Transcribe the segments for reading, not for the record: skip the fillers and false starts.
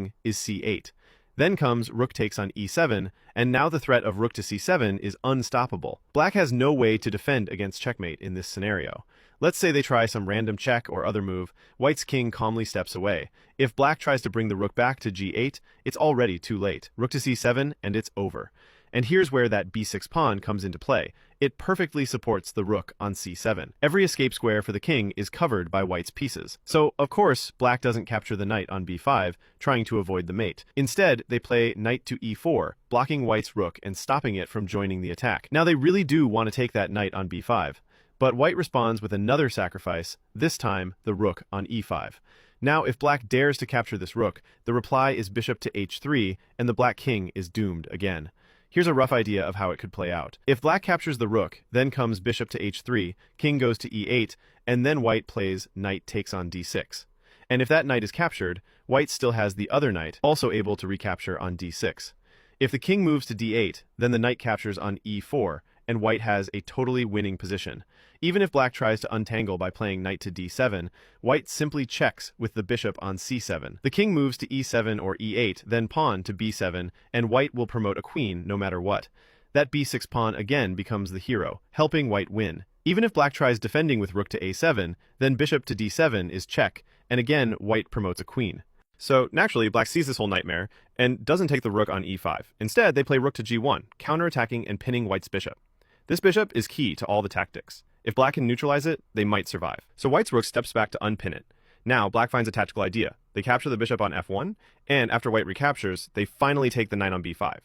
king is c8. Then comes rook takes on e7, and now the threat of rook to c7 is unstoppable. Black has no way to defend against checkmate in this scenario. Let's say they try some random check or other move, white's king calmly steps away. If black tries to bring the rook back to g8, it's already too late. Rook to c7, and it's over. And here's where that b6 pawn comes into play. It perfectly supports the rook on c7. Every escape square for the king is covered by white's pieces. So, of course, black doesn't capture the knight on b5, trying to avoid the mate. Instead, they play knight to e4, blocking white's rook and stopping it from joining the attack. Now, they really do want to take that knight on b5. But white responds with another sacrifice, this time the rook on e5. Now, if black dares to capture this rook, the reply is bishop to h3, and the black king is doomed again. Here's a rough idea of how it could play out. If black captures the rook, then comes bishop to h3, king goes to e8, and then white plays knight takes on d6. And if that knight is captured, white still has the other knight, also able to recapture on d6. If the king moves to d8, then the knight captures on e4, and white has a totally winning position. Even if black tries to untangle by playing knight to d7, white simply checks with the bishop on c7. The king moves to e7 or e8, then pawn to b7, and white will promote a queen no matter what. That b6 pawn again becomes the hero, helping white win. Even if black tries defending with rook to a7, then bishop to d7 is check, and again white promotes a queen. So naturally, black sees this whole nightmare and doesn't take the rook on e5. Instead, they play rook to g1, counterattacking and pinning white's bishop. This bishop is key to all the tactics. If black can neutralize it, they might survive. So white's rook steps back to unpin it. Now, black finds a tactical idea. They capture the bishop on f1, and after white recaptures, they finally take the knight on b5.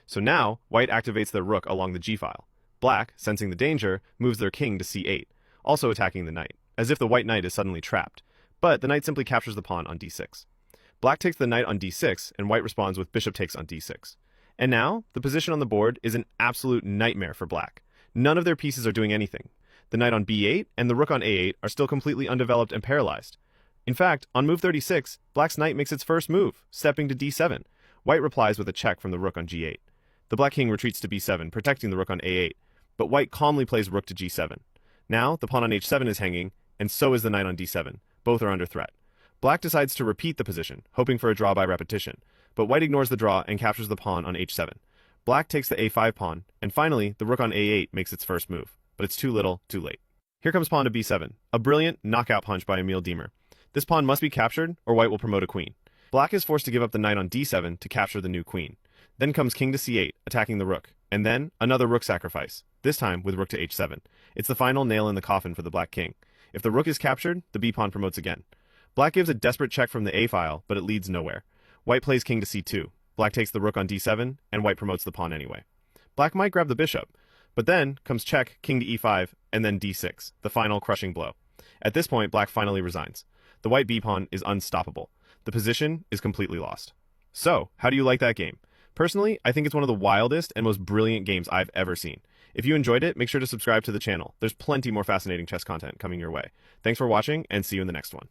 So now, white activates their rook along the g-file. Black, sensing the danger, moves their king to c8, also attacking the knight, as if the white knight is suddenly trapped. But the knight simply captures the pawn on d6. Black takes the knight on d6, and white responds with bishop takes on d6. And now, the position on the board is an absolute nightmare for black. None of their pieces are doing anything. The knight on b8 and the rook on a8 are still completely undeveloped and paralyzed. In fact, on move 36, black's knight makes its first move, stepping to d7. White replies with a check from the rook on g8. The black king retreats to b7, protecting the rook on a8, but white calmly plays rook to g7. Now, the pawn on h7 is hanging, and so is the knight on d7. Both are under threat. Black decides to repeat the position, hoping for a draw by repetition, but white ignores the draw and captures the pawn on h7. Black takes the a5 pawn, and finally, the rook on a8 makes its first move. But it's too little, too late. Here comes pawn to b7, a brilliant knockout punch by Emil Diemer. This pawn must be captured, or white will promote a queen. Black is forced to give up the knight on d7 to capture the new queen. Then comes king to c8, attacking the rook, and then another rook sacrifice, this time with rook to h7. It's the final nail in the coffin for the black king. If the rook is captured, the b-pawn promotes again. Black gives a desperate check from the a-file, but it leads nowhere. White plays king to c2. Black takes the rook on d7, and white promotes the pawn anyway. Black might grab the bishop, but then comes check, king to e5, and then d6, the final crushing blow. At this point, black finally resigns. The white b-pawn is unstoppable. The position is completely lost. So, how do you like that game? Personally, I think it's one of the wildest and most brilliant games I've ever seen. If you enjoyed it, make sure to subscribe to the channel. There's plenty more fascinating chess content coming your way. Thanks for watching, and see you in the next one.